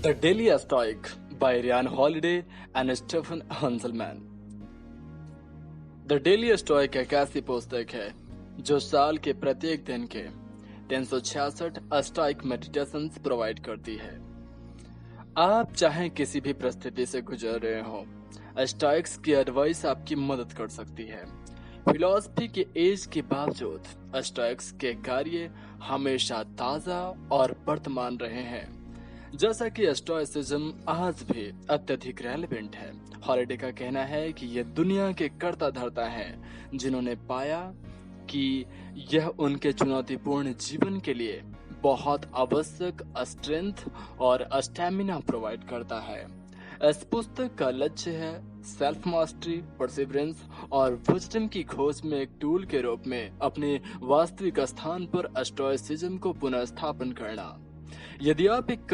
The Daily Stoic by Ryan Holiday and Stephen Hanselman। The daily stoic एक ऐसी पुस्तक है जो साल के प्रत्येक दिन के 366 स्टोइक मेडिटेशंस प्रोवाइड करती है। आप चाहे किसी भी परिस्थिति से गुजर रहे हो, स्टोइक्स की एडवाइस आपकी मदद कर सकती है। फिलॉसफी के एज के बावजूद स्टोइक्स के कार्य हमेशा ताजा और वर्तमान रहे हैं, जैसा कि स्टोइसिज्म आज भी अत्यधिक रेलेवेंट है। हॉलिडे का कहना है कि ये दुनिया के कर्ता धर्ता हैं जिन्होंने पाया कि यह उनके चुनौतीपूर्ण जीवन के लिए बहुत आवश्यक स्ट्रेंथ और स्टैमिना प्रोवाइड करता है। इस पुस्तक का लक्ष्य है सेल्फ मास्टरी, परसिवरेंस और विजडम की खोज में एक टूल के रूप में अपने वास्तविक स्थान पर स्टोइसिज्म को पुनर्स्थापन करना। यदि आप एक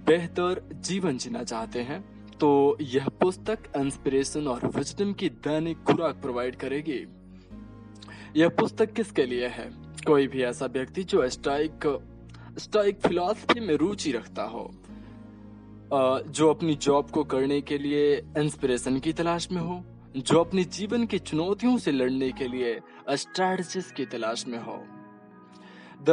बेहतर जीवन जीना चाहते हैं तो यह पुस्तक इंस्पिरेशन और विजडम की दैनिक खुराक प्रोवाइड करेगी। यह पुस्तक किसके लिए है? कोई भी ऐसा व्यक्ति जो स्टोइक फिलॉसफी में रुचि रखता हो, जो अपनी जॉब को करने के लिए इंस्पिरेशन की तलाश में हो, जो अपने जीवन की चुनौतियों से लड़ने के लिए स्ट्रैटेजीज की तलाश में हो। द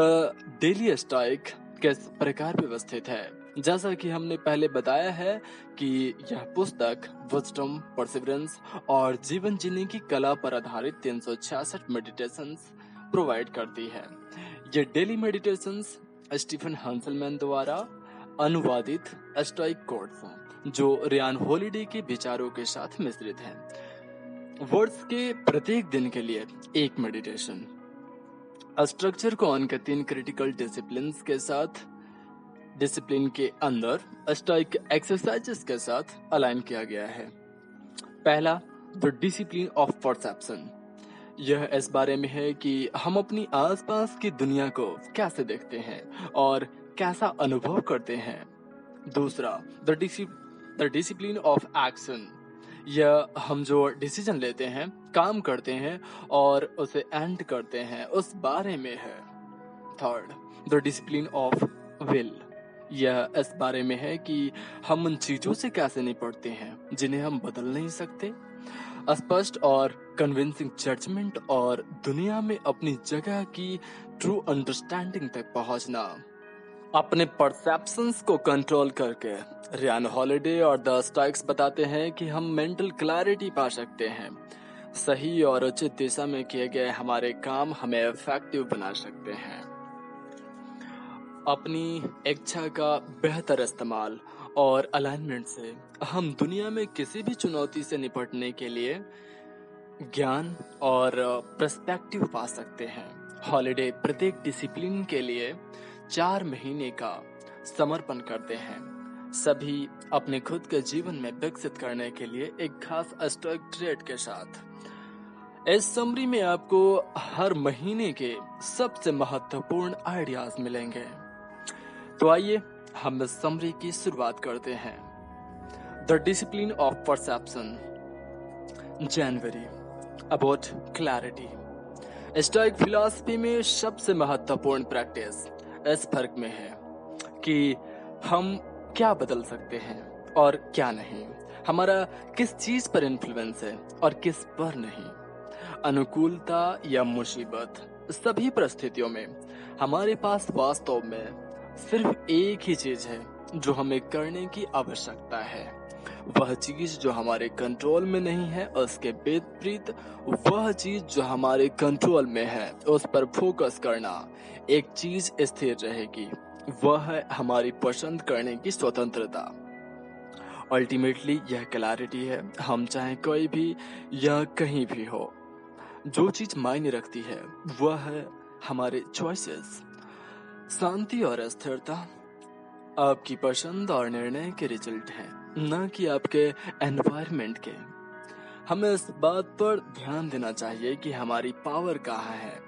डेली स्टोइक किस प्रकार व्यवस्थित है? जैसा कि हमने पहले बताया है कि यह पुस्तक विजडम, परसिवरेंस और जीवन जीने की कला पर आधारित 366 मेडिटेशंस प्रोवाइड करती है। ये डेली मेडिटेशंस स्टीफन हंसलमैन द्वारा अनुवादित स्टोइक कोट्स हैं, जो रियान हॉलिडे के विचारों के साथ मिश्रित हैं। वर्ड्स के प्रत्येक दिन के लिए एक मेडिटेशन स्ट्रक्चर को उनके 3 क्रिटिकल डिसिप्लिन के अंदर स्टोइक एक्सरसाइजेस के साथ अलाइन किया गया है। पहला, द डिसिप्लिन ऑफ परसेप्शन। यह इस बारे में है कि हम अपनी आसपास की दुनिया को कैसे देखते हैं और कैसा अनुभव करते हैं। दूसरा, द डिसिप्लिन ऑफ एक्शन। यह हम जो डिसीजन लेते हैं, काम करते हैं और उसे एंड करते हैं, उस बारे में है। Third, the discipline of will. यह इस बारे में है कि हम उन चीजों से कैसे निपटते हैं जिन्हें हम बदल नहीं सकते। स्पष्ट और कन्विंसिंग जजमेंट और दुनिया में अपनी जगह की ट्रू अंडरस्टैंडिंग तक पहुंचना। अपने परसेप्शंस को कंट्रोल करके रियान हॉलिडे और द स्टोइक्स बताते हैं कि हम मेंटल क्लैरिटी पा सकते हैं। सही और उचित दिशा में किए गए हमारे काम हमें इफेक्टिव बना सकते हैं। अपनी इच्छा का बेहतर इस्तेमाल और अलाइनमेंट से हम दुनिया में किसी भी चुनौती से निपटने के लिए ज्ञान और पर्सपेक्टिव पा सकते हैं। हॉलिडे प्रत्येक डिसिप्लिन के लिए 4 महीने का समर्पण करते हैं, सभी अपने खुद के जीवन में विकसित करने के लिए एक खास स्टोइक ट्रेड के साथ। इस समरी में आपको हर महीने के सबसे महत्वपूर्ण आइडियाज मिलेंगे। तो आइए हम इस समरी की शुरुआत करते हैं। The discipline of perception, January, about clarity. Stoic philosophy में सबसे महत्वपूर्ण प्रैक्टिस इस फर्क में है कि हम क्या बदल सकते हैं और क्या नहीं। हमारा किस चीज पर इन्फ्लुएंस है और किस पर नहीं। अनुकूलता या मुसीबत, सभी परिस्थितियों में हमारे पास वास्तव में सिर्फ एक ही चीज है जो हमें करने की आवश्यकता है। वह चीज जो हमारे कंट्रोल में नहीं है, उसके विपरीत वह चीज जो हमारे कंट्रोल में है उस पर फोकस करना। एक चीज स्थिर रहेगी, वह है हमारी पसंद करने की स्वतंत्रता। अल्टीमेटली यह क्लैरिटी है, हम चाहे कोई भी या कहीं भी हो, जो चीज मायने रखती है वह है हमारे चॉइसेस। शांति और स्थिरता आपकी पसंद और निर्णय के रिजल्ट है, न कि आपके एनवायरनमेंट के। हमें इस बात पर ध्यान देना चाहिए कि हमारी पावर कहाँ है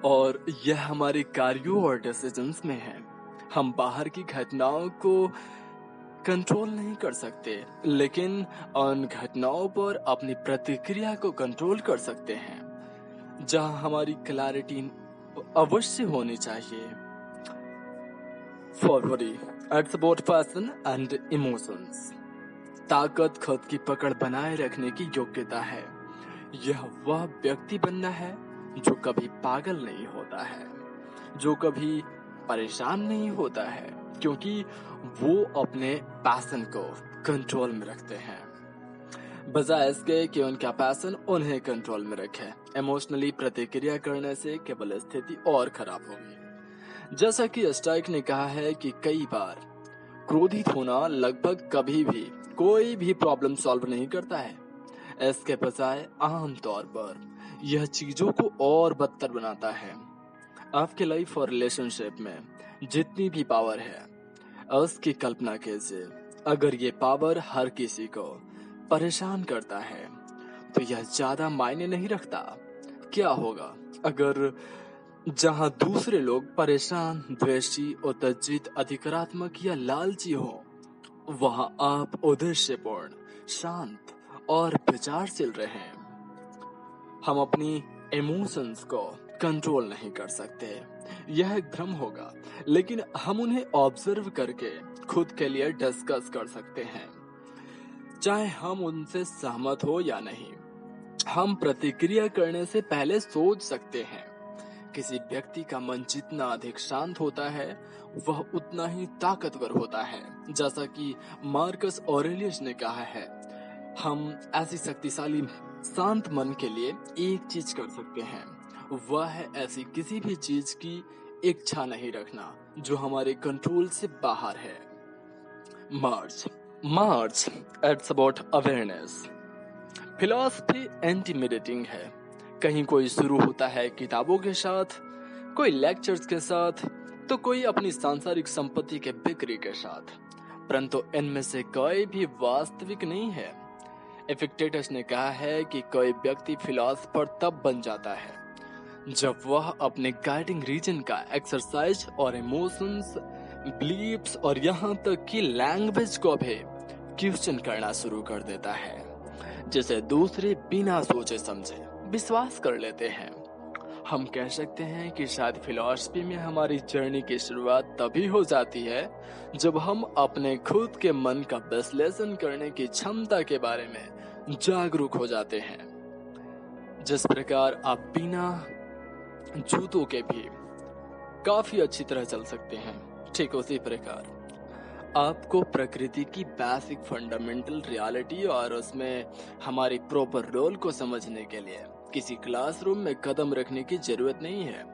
और यह हमारे कार्यों और डिसीजंस में है। हम बाहर की घटनाओं को कंट्रोल नहीं कर सकते, लेकिन उन घटनाओं पर अपनी प्रतिक्रिया को कंट्रोल कर सकते हैं। जहां हमारी क्लैरिटी अवश्य होनी चाहिए, February it's about passion and emotions. ताकत खुद की पकड़ बनाए रखने की योग्यता है। यह वह व्यक्ति बनना है जो कभी पागल नहीं होता है, जो कभी परेशान नहीं होता है, क्योंकि वो अपने पैशन को कंट्रोल में रखते हैं, बजाय इसके कि उनका पैशन उन्हें कंट्रोल में रखे। इमोशनली प्रतिक्रिया करने से केवल स्थिति और खराब होगी। जैसा कि स्टाइक ने कहा है कि कई बार क्रोधित होना लगभग कभी भी कोई भी प्रॉब्लम सॉल्व नहीं करता है। इसके बजाय आमतौर पर यह चीजों को और बदतर बनाता है। आपके लाइफ और रिलेशनशिप में जितनी भी पावर है, उसकी कल्पना कीजिए। अगर ये पावर हर किसी को परेशान करता है तो यह ज्यादा मायने नहीं रखता। क्या होगा अगर जहां दूसरे लोग परेशान, द्वेषी, उत्तेजित, अधिकारात्मक या लालची हो, वहां आप उद्देश्यपूर्ण, शांत और विचारशील रहें। हम अपनी इमोशंस को कंट्रोल नहीं कर सकते, यह एक भ्रम होगा, लेकिन हम उन्हें ऑब्जर्व करके खुद के लिए डिस्कस कर सकते हैं, चाहे हम उनसे सहमत हो या नहीं। हम प्रतिक्रिया करने से पहले सोच सकते हैं। किसी व्यक्ति का मन जितना अधिक शांत होता है, वह उतना ही ताकतवर होता है। जैसा कि मार्कस ऑरेलियस ने कहा है, हम ऐसी शक्तिशाली शांत मन के लिए एक चीज कर सकते हैं, वह है ऐसी किसी भी चीज की इच्छा नहीं रखना जो हमारे कंट्रोल से बाहर है। March it's about awareness. Philosophy intimidating है। कहीं कोई शुरू होता है किताबों के साथ, कोई लेक्चर्स के साथ, तो कोई अपनी सांसारिक संपत्ति के बिक्री के साथ, परंतु इनमें से कोई भी वास्तविक नहीं है। एपिक्टेटस ने कहा है कि कोई व्यक्ति फिलोसोफर तब बन जाता है जब वह अपने गाइडिंग रीजन का एक्सरसाइज और इमोशंस, बिलीफ्स और यहाँ तक कि लैंग्वेज को भी क्वेश्चन करना शुरू कर देता है, जिसे दूसरे बिना सोचे समझे विश्वास कर लेते हैं। हम कह सकते हैं कि शायद फिलॉसफी में हमारी जर्नी की शुरुआत तभी हो जाती है जब हम अपने खुद के मन का विश्लेषण करने की क्षमता के बारे में जागरूक हो जाते हैं। जिस प्रकार आप बिना जूतों के भी काफी अच्छी तरह चल सकते हैं, ठीक उसी प्रकार आपको प्रकृति की बेसिक फंडामेंटल रियलिटी और उसमें हमारी प्रॉपर रोल को समझने के लिए किसी क्लासरूम में कदम रखने की जरूरत नहीं है।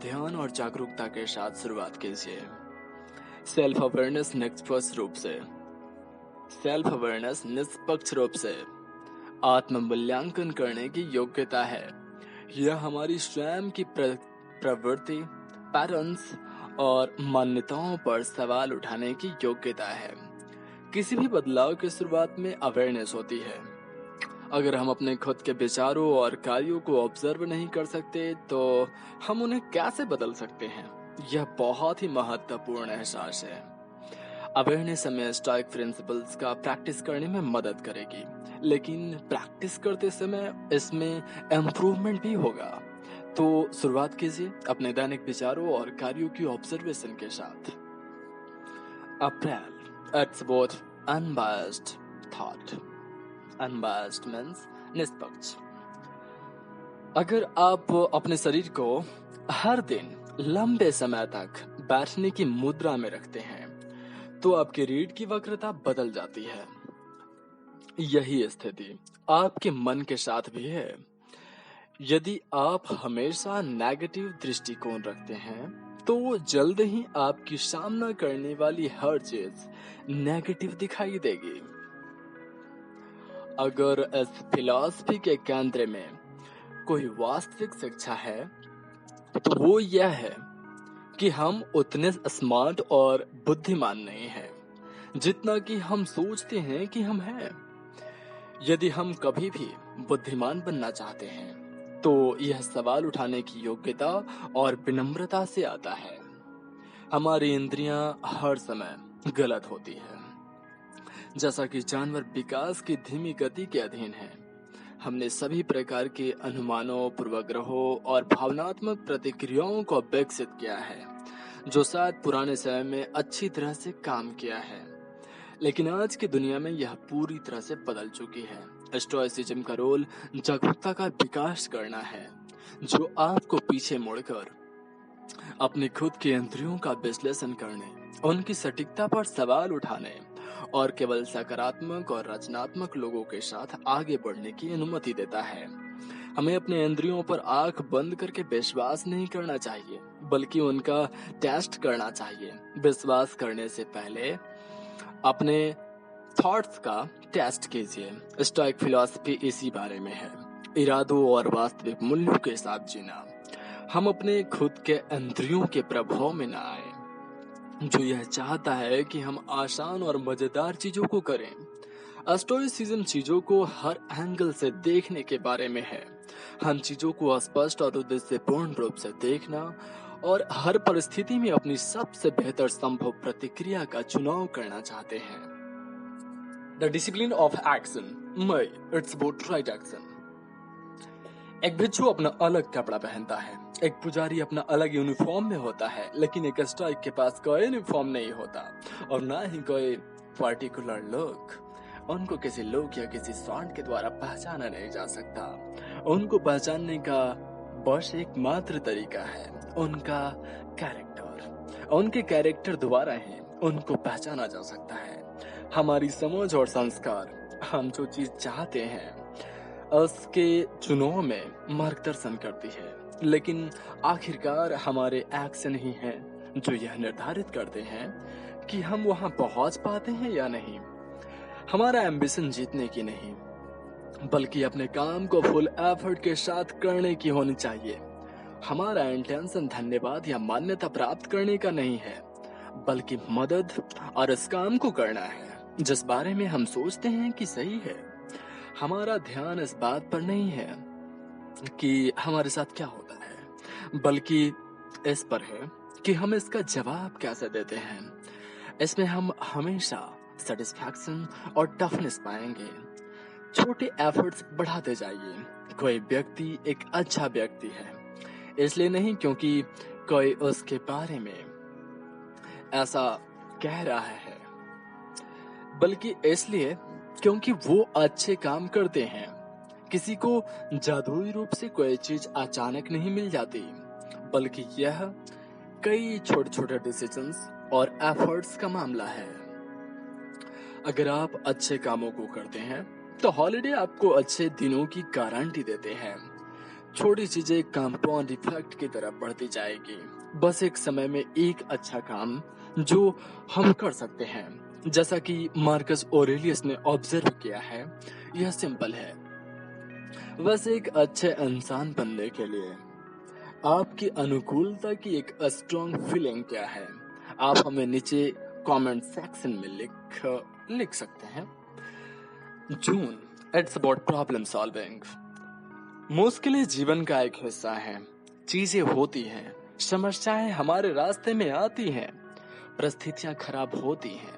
ध्यान और जागरूकता के साथ शुरुआत कीजिए। सेल्फ अवेयरनेस निष्पक्ष रूप से आत्म मूल्यांकन करने की योग्यता है। यह हमारी स्वयं की प्रवृत्ति, पैटर्न्स और मान्यताओं पर सवाल उठाने की योग्यता है। किसी भी बदलाव की शुरुआत में अवेयरनेस होती है। अगर हम अपने खुद के विचारों और कार्यों को ऑब्जर्व नहीं कर सकते तो हम उन्हें कैसे बदल सकते हैं? यह बहुत ही महत्वपूर्ण एहसास है। अवेयरनेस हमें स्टोइक प्रिंसिपल्स का प्रैक्टिस करने में मदद करेगी, लेकिन प्रैक्टिस करते समय इसमें इम्प्रूवमेंट भी होगा। तो शुरुआत कीजिए अपने दैनिक विचारों और कार्यों की ऑब्जर्वेशन के साथ। April it's about unbiased thought. Unbiased means निष्पक्ष। अगर आप अपने शरीर को हर दिन लंबे समय तक बैठने की मुद्रा में रखते हैं तो आपकी रीढ़ की वक्रता बदल जाती है। यही स्थिति आपके मन के साथ भी है। यदि आप हमेशा नेगेटिव दृष्टिकोण रखते हैं तो जल्द ही आपकी सामना करने वाली हर चीज नेगेटिव दिखाई देगी। अगर इस फिलॉसफी के केंद्र में कोई वास्तविक शिक्षा है तो वो यह है कि हम उतने स्मार्ट और बुद्धिमान नहीं हैं जितना कि हम सोचते हैं कि हम हैं। यदि हम कभी भी बुद्धिमान बनना चाहते हैं तो यह सवाल उठाने की योग्यता और विनम्रता से आता है। हमारी इंद्रियां हर समय गलत होती है। जैसा कि जानवर विकास की धीमी गति के अधीन है, हमने सभी प्रकार के अनुमानों, पूर्वाग्रहों और भावनात्मक प्रतिक्रियाओं को विकसित किया है जो शायद पुराने समय में अच्छी तरह से काम किया है, लेकिन आज की दुनिया में यह पूरी तरह से बदल चुकी है। स्टोइसिज्म का रोल जागरूकता का विकास करना है, जो आपको पीछे मुड़कर अपनी खुद की इंद्रियों का विश्लेषण करने, उनकी सटीकता पर सवाल उठाने और केवल सकारात्मक और रचनात्मक लोगों के साथ आगे बढ़ने की अनुमति देता है। हमें अपने इंद्रियों पर आंख बंद करके विश्वास नहीं करना चाहिए, बल्कि उनका टेस्ट करना चाहिए। विश्वास करने से पहले अपने थॉट्स का टेस्ट कीजिए। स्टोइक फिलॉसफी इसी बारे में है, इरादों और वास्तविक मूल्यों के साथ जीना। हम अपने खुद के इंद्रियों के प्रभाव में ना आए, जो यह चाहता है कि हम आसान और मजेदार चीजों को करें। स्टोइसिज्म चीजों को हर एंगल से देखने के बारे में है। हम चीजों को स्पष्ट और उद्देश्यपूर्ण रूप से देखना और हर परिस्थिति में अपनी सबसे बेहतर संभव प्रतिक्रिया का चुनाव करना चाहते हैं। The discipline of action, it's about right action. एक भिक्षु अपना अलग कपड़ा पहनता है, एक पुजारी अपना अलग यूनिफॉर्म में होता है, लेकिन एक स्टोइक के पास कोई यूनिफॉर्म नहीं होता और ना ही कोई पर्टिकुलर लुक। उनको किसी लुक या किसी सॉन्ट के द्वारा पहचाना नहीं जा सकता। उनको पहचानने का बस एकमात्र तरीका है उनका कैरेक्टर। उनके कैरेक्टर द्वारा ही उनको पहचाना जा सकता है। हमारी समझ और संस्कार हम जो चीज चाहते हैं उसके चुनाव में मार्गदर्शन करती है, लेकिन आखिरकार हमारे एक्शन ही हैं जो यह निर्धारित करते हैं कि हम वहां पहुंच पाते हैं या नहीं। हमारा एम्बिशन जीतने की नहीं, बल्कि अपने काम को फुल एफर्ट के साथ करने की होनी चाहिए। हमारा इंटेंशन धन्यवाद या मान्यता प्राप्त करने का नहीं है, बल्कि मदद और इस काम को करना है जिस बारे में हम सोचते हैं कि सही है। हमारा ध्यान इस बात पर नहीं है कि हमारे साथ क्या होता है, बल्कि इस पर है कि हम इसका जवाब कैसे देते हैं। इसमें हम हमेशा सेटिस्फैक्शन और टफनेस पाएंगे। छोटे एफर्ट्स बढ़ाते जाइए। कोई व्यक्ति एक अच्छा व्यक्ति है इसलिए नहीं क्योंकि कोई उसके बारे में ऐसा कह रहा है, बल्कि इसलिए क्योंकि वो अच्छे काम करते हैं। किसी को जादुई रूप से कोई चीज अचानक नहीं मिल जाती, बल्कि यह कई छोटे छोटे डिसीजंस और एफर्ट्स का मामला है। अगर आप अच्छे कामों को करते हैं तो हॉलिडे आपको अच्छे दिनों की गारंटी देते हैं। छोटी चीजें कंपाउंड इफेक्ट की तरफ बढ़ती जाएगी। बस एक समय में एक अच्छा काम जो हम कर सकते हैं, जैसा कि मार्कस ऑरेलियस ने ऑब्जर्व किया है, यह सिंपल है। बस एक अच्छे इंसान बनने के लिए आपकी अनुकूलता की एक स्ट्रॉन्ग फीलिंग क्या है, आप हमें नीचे कमेंट सेक्शन में लिख सकते हैं। जून, इट्स अबाउट प्रॉब्लम सॉल्विंग। मुश्किलें जीवन का एक हिस्सा है। चीजें होती हैं, समस्याएं हमारे रास्ते में आती हैं, परिस्थितियां खराब होती हैं,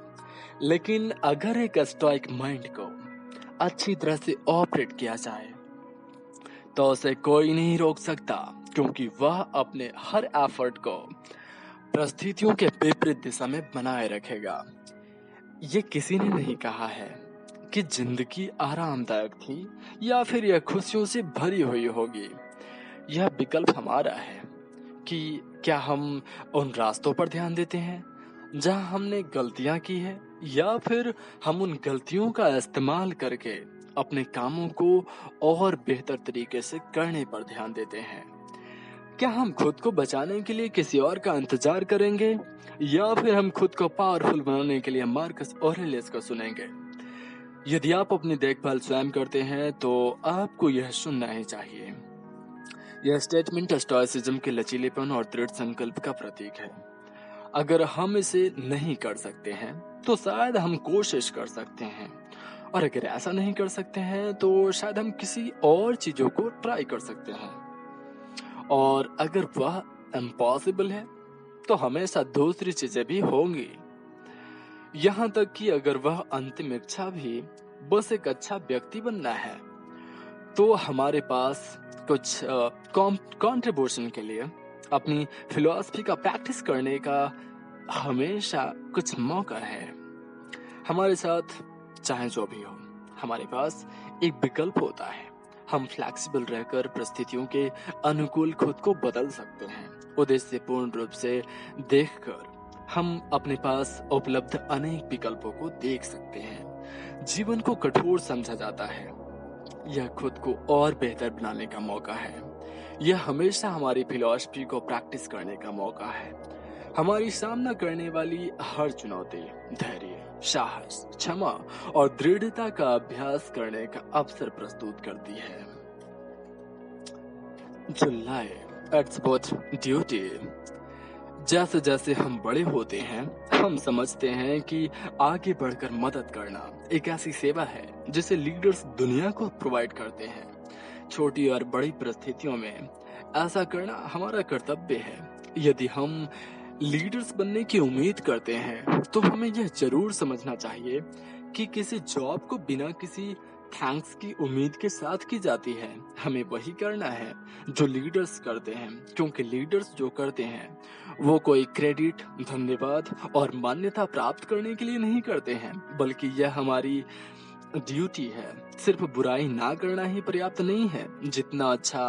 लेकिन अगर एक स्टोइक माइंड को अच्छी तरह से ऑपरेट किया जाए तो उसे कोई नहीं रोक सकता, क्योंकि वह अपने हर एफर्ट को परिस्थितियों के विपरीत दिशा में बनाए रखेगा। ये किसी ने नहीं कहा है कि जिंदगी आरामदायक थी या फिर यह खुशियों से भरी हुई होगी। यह विकल्प हमारा है कि क्या हम उन रास्तों पर ध्यान देते हैं जहां हमने गलतियां की है, या फिर हम उन गलतियों का इस्तेमाल करके अपने कामों को और बेहतर तरीके से करने पर ध्यान देते हैं। क्या हम खुद को बचाने के लिए किसी और का इंतजार करेंगे, या फिर हम खुद को पावरफुल बनाने के लिए मार्कस ऑरेलियस को सुनेंगे? यदि आप अपनी देखभाल स्वयं करते हैं तो आपको यह सुनना ही चाहिए। यह स्टेटमेंट स्टोइसिज्म के लचीलेपन और दृढ़ संकल्प का प्रतीक है। अगर हम इसे नहीं कर सकते हैं तो शायद हम कोशिश कर सकते हैं, और अगर ऐसा नहीं कर सकते हैं तो शायद हम किसी और चीजों को ट्राई कर सकते हैं, और अगर वह इम्पॉसिबल है तो हमेशा दूसरी चीजें भी होंगी। यहाँ तक कि अगर वह अंतिम इच्छा भी बस एक अच्छा व्यक्ति बनना है, तो हमारे पास कुछ कंट्रीब्यूशन के लिए अपनी फिलॉसफी का प्रैक्टिस करने का हमेशा कुछ मौका है। हमारे साथ चाहे जो भी हो, हमारे पास एक विकल्प होता है। हम फ्लेक्सिबल रहकर परिस्थितियों के अनुकूल खुद को बदल सकते हैं। उद्देश्यपूर्ण रूप से देखकर हम अपने पास उपलब्ध अनेक विकल्पों को देख सकते हैं। जीवन को कठोर समझा जाता है, यह खुद को और बेहतर बनाने का मौका है। यह हमेशा हमारी फिलॉसफी को प्रैक्टिस करने का मौका है। हमारी सामना करने वाली हर चुनौती धैर्य, साहस, क्षमा और दृढ़ता का अभ्यास करने का अवसर प्रस्तुत करती है। जुलाई इट्स बोथ ड्यूटी। जैसे जैसे हम बड़े होते हैं, हम समझते हैं कि आगे बढ़कर मदद करना एक ऐसी सेवा है जिसे लीडर्स दुनिया को प्रोवाइड करते हैं। छोटी और बड़ी परिस्थितियों में ऐसा करना हमारा कर्तव्य है। यदि हम लीडर्स बनने की उम्मीद करते हैं तो हमें यह जरूर समझना चाहिए कि किसी जॉब को बिना किसी थैंक्स की उम्मीद के साथ की जाती है। हमें वही करना है जो लीडर्स करते हैं, क्योंकि लीडर्स जो करते हैं वो कोई क्रेडिट, धन्यवाद और मान्यता प्राप्त करने के लिए नहीं करते हैं, बल्कि यह हमारी ड्यूटी है। सिर्फ बुराई ना करना ही पर्याप्त नहीं है। जितना अच्छा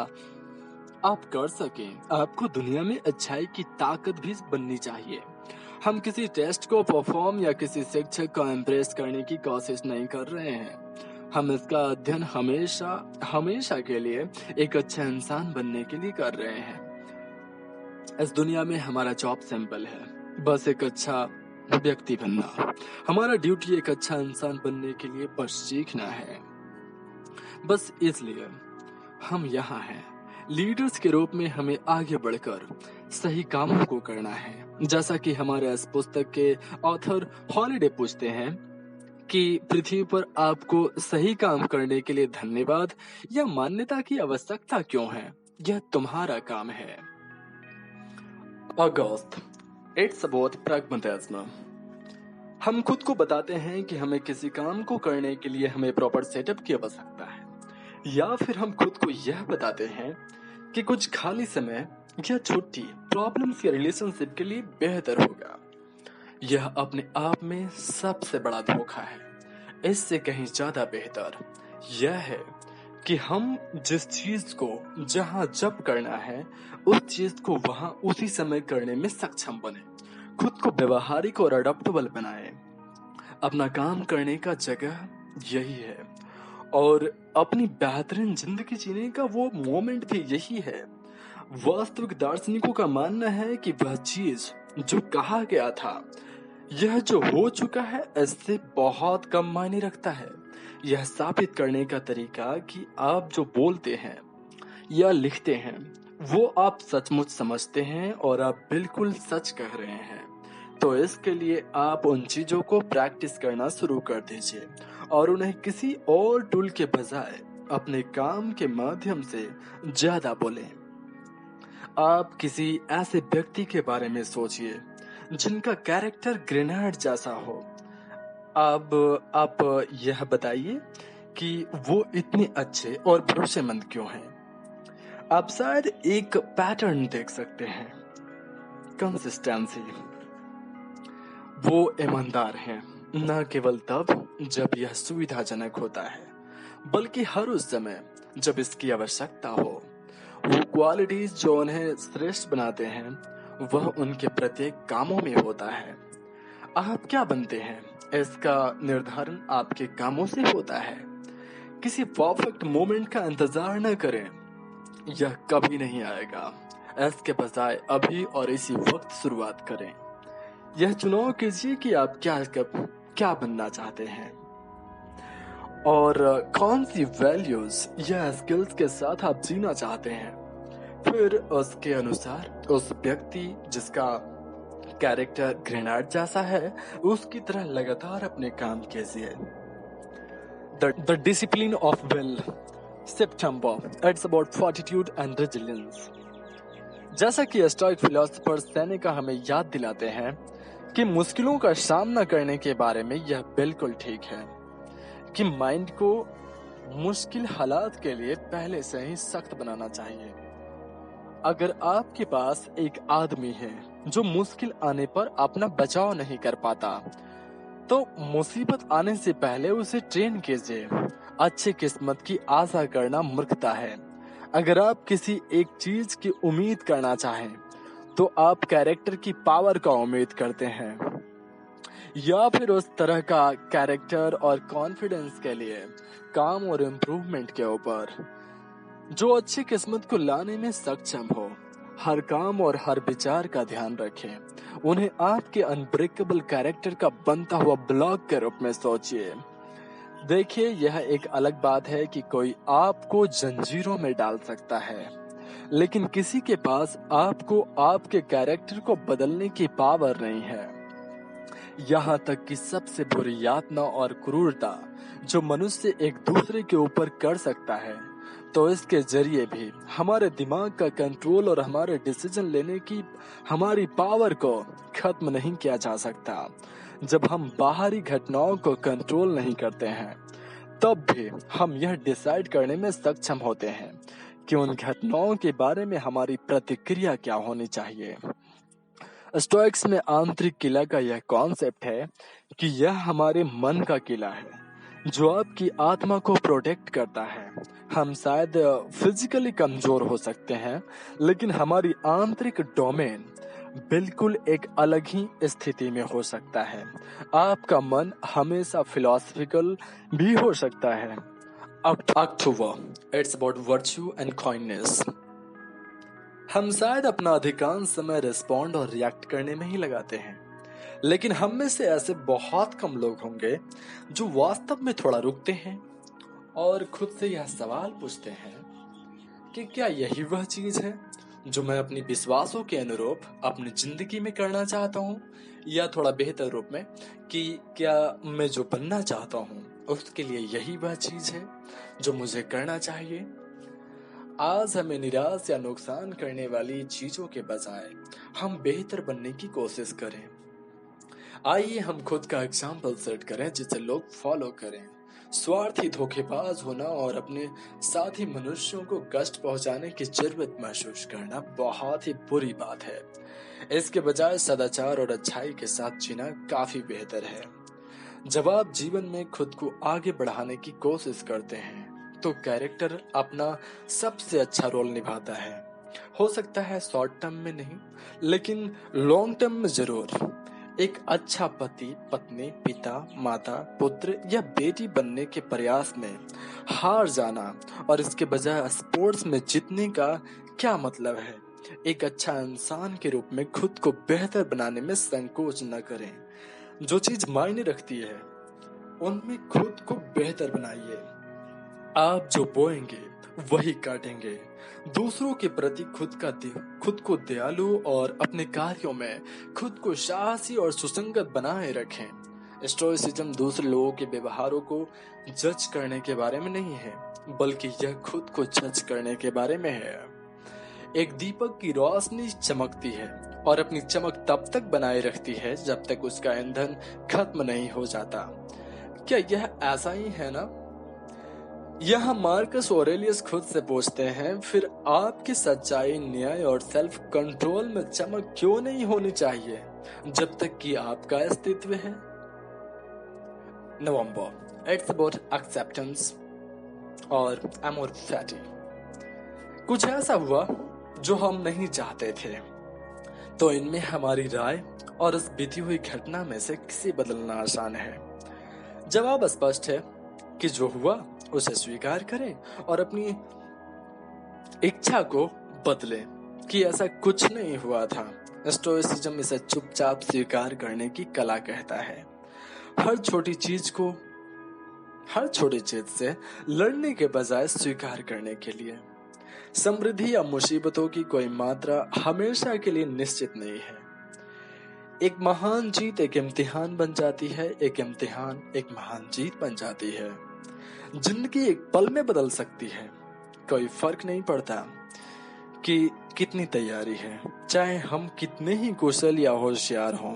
आप कर सकें, आपको दुनिया में अच्छाई की ताकत भी बननी चाहिए। हम किसी टेस्ट को परफॉर्म या किसी शिक्षक को इम्प्रेस करने की कोशिश नहीं कर रहे हैं। हम इसका अध्ययन हमेशा के लिए एक अच्छा इंसान बनने के लिए कर रहे हैं। इस दुनिया में हमारा जॉब सिंपल है, बस एक अच्छा व्यक्ति बनना। हमारा ड्यूटी एक अच्छा इंसान बनने के लिए बस सीखना है। बस इसलिए हम यहाँ हैं। लीडर्स के रूप में हमें आगे बढ़कर सही कामों को करना है। जैसा कि हमारे इस पुस्तक के ऑथर हॉलिडे पूछते हैं कि पृथ्वी पर आपको सही काम करने के लिए धन्यवाद या मान्यता की आवश्यकता क्यों है? यह तुम्हारा काम है। अगस्त इट्स अबाउट प्रैग्मैटिज्म। हम खुद को बताते हैं कि हमें किसी काम को करने के लिए हमें प्रॉपर सेटअप की आवश्यकता है, या फिर हम खुद को यह बताते हैं कि कुछ खाली समय या छुट्टी प्रॉब्लम्स या रिलेशनशिप के लिए बेहतर होगा। यह अपने आप में सबसे बड़ा धोखा है। इससे कहीं ज्यादा बेहतर यह है कि हम जिस चीज को जहां जब करना है, उस चीज को वहां उसी समय करने में सक्षम बने। खुद को व्यवहारिक और अडॉप्टेबल बनाए। अपना काम करने का जगह यही है, और अपनी बेहतरीन जिंदगी जीने का वो मोमेंट भी यही है। वास्तविक दार्शनिकों का मानना है कि वह चीज जो कहा गया था, यह जो हो चुका है, इससे बहुत कम मायने रखता है। यह साबित करने का तरीका कि आप जो बोलते हैं या लिखते हैं वो आप सचमुच समझते हैं और आप बिल्कुल सच कह रहे हैं। तो इसके लिए आप उन चीजों को प्रैक्टिस करना शुरू कर दीजिए और उन्हें किसी और टूल के बजाय अपने काम के माध्यम से ज्यादा बोलें। आप किसी ऐसे व्यक्ति के बारे में सोचिए जिनका कैरेक्टर ग्रेनेड जैसा हो। अब आप यह बताइए कि वो इतने अच्छे और भरोसेमंद क्यों हैं। आप शायद एक पैटर्न देख सकते हैं, कंसिस्टेंसी। वो ईमानदार हैं, न केवल तब जब यह सुविधाजनक होता है, बल्कि हर उस समय जब इसकी आवश्यकता हो। वो क्वालिटीज जो उन्हें श्रेष्ठ बनाते हैं, वह उनके प्रत्येक कामों में होता है। आप क्या बनते हैं, इसका निर्धारण आपके कामों से होता है। किसी परफेक्ट मोमेंट का इंतजार न करें, यह कभी नहीं आएगा। इसके बजाय अभी और इसी वक्त शुरुआत करें। यह चुनाव कीजिए कि आप क्या बनना चाहते हैं और कौन सी वैल्यूज या स्किल्स के साथ आप जीना चाहते हैं। फिर उसके अनुसार उस व्यक्ति जिसका कैरेक्टर ग्रेनाड जैसा है, उसकी तरह लगातार अपने काम कीजिए। The discipline of will, September, it's about fortitude and resilience. जैसा कि स्टोइक फिलोसोफर सेनेका हमें याद दिलाते हैं कि मुश्किलों का सामना करने के बारे में यह बिल्कुल ठीक है कि माइंड को मुश्किल हालात के लिए पहले से ही सख्त बनाना चाहिए। अगर आपके पास एक आदमी है जो मुश्किल आने पर अपना बचाव नहीं कर पाता, तो मुसीबत आने से पहले उसे ट्रेन कीजिए। अच्छी किस्मत की आशा करना मूर्खता है। अगर आप किसी एक चीज की उम्मीद करना चाहें, तो आप कैरेक्टर की पावर का उम्मीद करते हैं, या फिर उस तरह का कैरेक्टर और कॉन्फिडेंस के लिए काम और इम्प्रूवमेंट के ऊपर जो अच्छी किस्मत को लाने में सक्षम हो। हर काम और हर विचार का ध्यान रखें। उन्हें आपके अनब्रेकेबल कैरेक्टर का बनता हुआ ब्लॉक के रूप में सोचिए। देखिए, यह एक अलग बात है कि कोई आपको जंजीरों में डाल सकता है, लेकिन किसी के पास आपको आपके कैरेक्टर को बदलने की पावर नहीं है। यहाँ तक कि सबसे बुरी यातना और क्रूरता जो मनुष्य एक दूसरे के ऊपर कर सकता है, तो इसके जरिए भी हमारे दिमाग का कंट्रोल और हमारे डिसीजन लेने की हमारी पावर को खत्म नहीं किया जा सकता। जब हम बाहरी घटनाओं को कंट्रोल नहीं करते हैं, तब भी हम यह डिसाइड करने में सक्षम होते हैं कि उन घटनाओं के बारे में हमारी प्रतिक्रिया क्या होनी चाहिए। स्टोइक्स में आंतरिक किला का यह कॉन्सेप्ट है कि यह हमारे मन का किला है जो आपकी आत्मा को प्रोटेक्ट करता है। हम शायद फिजिकली कमजोर हो सकते हैं, लेकिन हमारी आंतरिक डोमेन बिल्कुल एक अलग ही स्थिति में हो सकता है। आपका मन हमेशा फिलोसफिकल भी हो सकता है। October, it's about virtue and kindness. हम शायद अपना अधिकांश समय रिस्पॉन्ड और रिएक्ट करने में ही लगाते हैं, लेकिन हम में से ऐसे बहुत कम लोग होंगे जो वास्तव में थोड़ा रुकते हैं और खुद से यह सवाल पूछते हैं कि क्या यही वह चीज है जो मैं अपनी विश्वासों के अनुरूप अपनी जिंदगी में करना चाहता हूँ, या थोड़ा बेहतर रूप में कि क्या मैं जो बनना चाहता हूँ उसके लिए यही वह चीज है जो मुझे करना चाहिए। आज हमें निराश या नुकसान करने वाली चीजों के बजाय हम बेहतर बनने की कोशिश करें। आइए हम खुद का एग्जाम्पल सेट करें जिसे लोग फॉलो करें। स्वार्थी धोखेबाज होना और अपने साथी मनुष्यों को कष्ट पहुंचाने की जरूरत महसूस करना बहुत ही बुरी बात है। इसके बजाय सदाचार और अच्छाई के साथ जीना काफी बेहतर है। जब आप जीवन में खुद को आगे बढ़ाने की कोशिश करते हैं, तो कैरेक्टर अपना सबसे अच्छा रोल निभाता है। हो सकता है शॉर्ट टर्म में नहीं, लेकिन लॉन्ग टर्म में जरूर। एक अच्छा पति, पत्नी, पिता, माता, पुत्र या बेटी बनने के प्रयास में हार जाना और इसके बजाय स्पोर्ट्स में जीतने का क्या मतलब है। एक अच्छा इंसान के रूप में खुद को बेहतर बनाने में संकोच न करें। जो चीज मायने रखती है उनमें खुद को बेहतर बनाइए। आप जो बोएंगे वही काटेंगे। दूसरों के प्रति खुद को दयालु और अपने कार्यों में खुद को साहसी और सुसंगत बनाए रखें। स्टोइसिज्म दूसरे लोगों के व्यवहारों को जज करने के बारे में नहीं है, बल्कि यह खुद को जज करने के बारे में है। एक दीपक की रोशनी चमकती है और अपनी चमक तब तक बनाए रखती है जब तक उसका ईंधन खत्म नहीं हो जाता। क्या यह ऐसा ही है ना? यह मार्कस ऑरेलियस खुद से पूछते हैं, फिर आपकी सच्चाई, न्याय और सेल्फ कंट्रोल में चमक क्यों नहीं होनी चाहिए जब तक कि आपका अस्तित्व है? नवंबर, इट्स अबाउट एक्सेप्टेंस और एमोर फैटी। कुछ ऐसा हुआ जो हम नहीं चाहते थे, तो इनमें हमारी राय और उस बीती हुई घटना में से किसे बदलना आसान है। जवाब स्पष्ट है कि जो हुआ उसे स्वीकार करें और अपनी इच्छा को बदलें कि ऐसा कुछ नहीं हुआ था। स्टोइसिज्म इसे चुपचाप स्वीकार करने की कला कहता है। हर छोटी चीज से लड़ने के बजाय स्वीकार करने के लिए। समृद्धि या मुसीबतों की कोई मात्रा हमेशा के लिए निश्चित नहीं है। एक महान जीत एक इम्तिहान बन जाती है, एक इम्तिहान एक महान जीत बन जाती है। जिंदगी एक पल में बदल सकती है। कोई फर्क नहीं पड़ता कि कितनी तैयारी है, चाहे हम कितने ही कुशल या होशियार हों,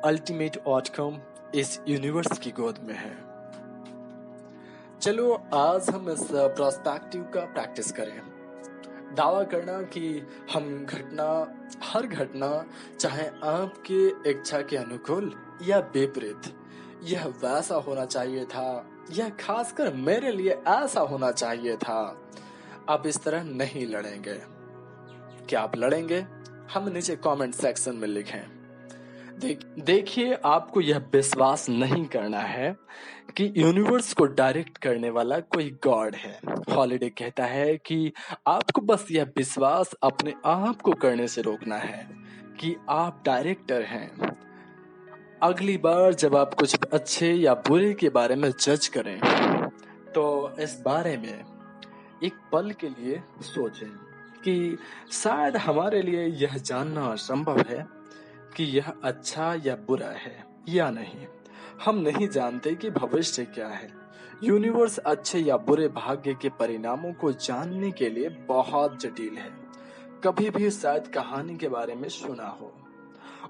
अल्टीमेट आउटकम इस यूनिवर्स की गोद में है। चलो आज हम इस पर्सपेक्टिव का प्रैक्टिस करें। दावा करना कि हर घटना चाहे आपकी इच्छा के अनुकूल या विपरीत, यह वैसा होना चाहिए था, यह खासकर मेरे लिए ऐसा होना चाहिए था, आप इस तरह नहीं लड़ेंगे। क्या आप लड़ेंगे? हम नीचे कमेंट सेक्शन में लिखें। देखिए, आपको यह विश्वास नहीं करना है कि यूनिवर्स को डायरेक्ट करने वाला कोई गॉड है। हॉलिडे कहता है कि आपको बस यह विश्वास अपने आप को करने से रोकना है कि आप डायरेक्टर हैं। अगली बार जब आप कुछ अच्छे या बुरे के बारे में जज करें तो इस बारे में एक पल के लिए सोचें कि शायद हमारे लिए यह जानना असंभव है कि यह अच्छा या बुरा है या नहीं। हम नहीं जानते कि भविष्य क्या है। यूनिवर्स अच्छे या बुरे भाग्य के परिणामों को जानने के लिए बहुत जटिल है। कभी भी शायद कहानी के बारे में सुना हो।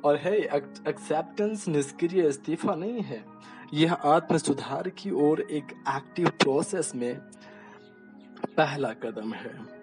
और है, एक्सेप्टेंस निष्क्रिय इस्तीफा नहीं है, यह आत्म सुधार की ओर एक एक्टिव प्रोसेस में पहला कदम है।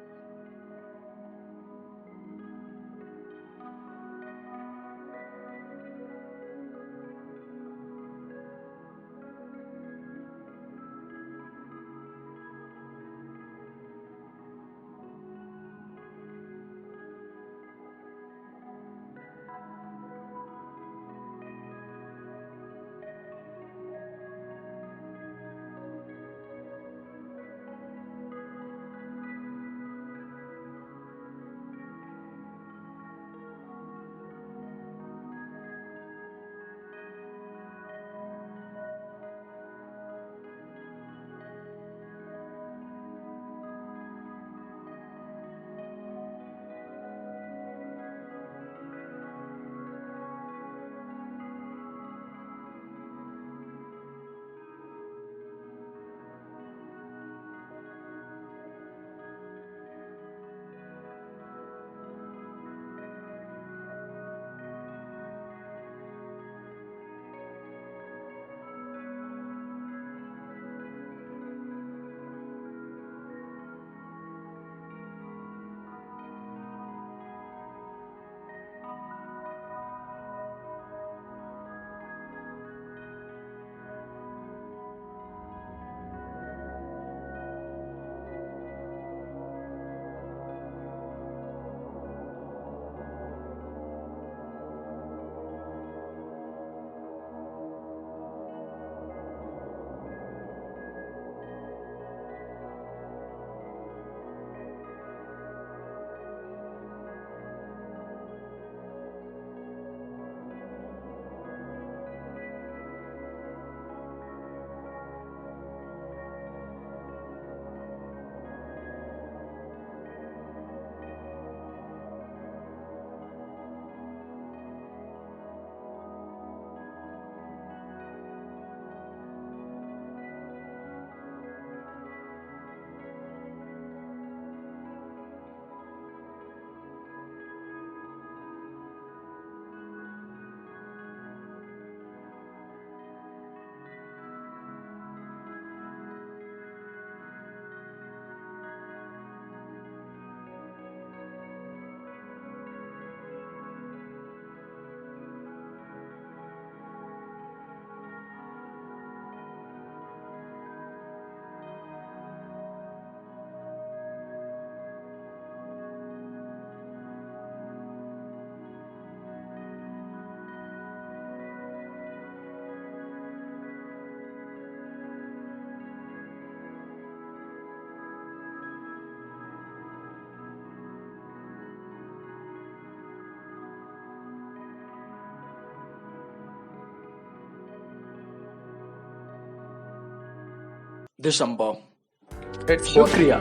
दिसंबर। शुक्रिया।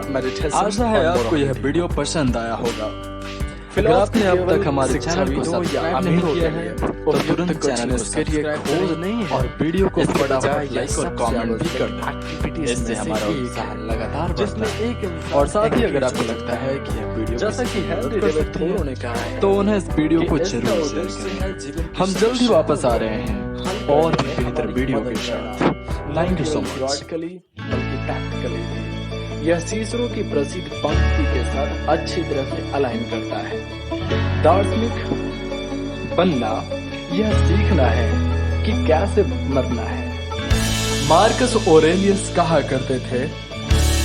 आशा है आपको यह वीडियो पसंद आया होगा। अगर आपने अब तक हमारे चैनल को सब्सक्राइब नहीं किया है तो तुरंत चैनल को सब्सक्राइब खोज नहीं है और वीडियो को फटाफट लाइक और कमेंट भी कर दें। इससे हमारा उत्साह लगातार बढ़ता है। और साथ ही अगर आपको लगता है कि यह वीडियो जैसा कि हेनरी डेविड थोरो ने कहा है तो उन्हें इस वीडियो को जरूर शेयर करें। हम जल्द ही वापस आ रहे हैं और भी बेहतर वीडियो के साथ। Thank you so much. यह सीसरो की प्रसिद्ध पंक्ति के साथ अच्छी तरह से अलाइन करता है। दार्शनिक बनना यह सीखना है कि कैसे मरना है। मार्कस ऑरेलियस कहा करते थे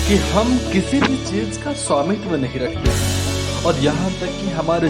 कि हम किसी भी चीज का स्वामित्व नहीं रखते और यहाँ तक कि हमारे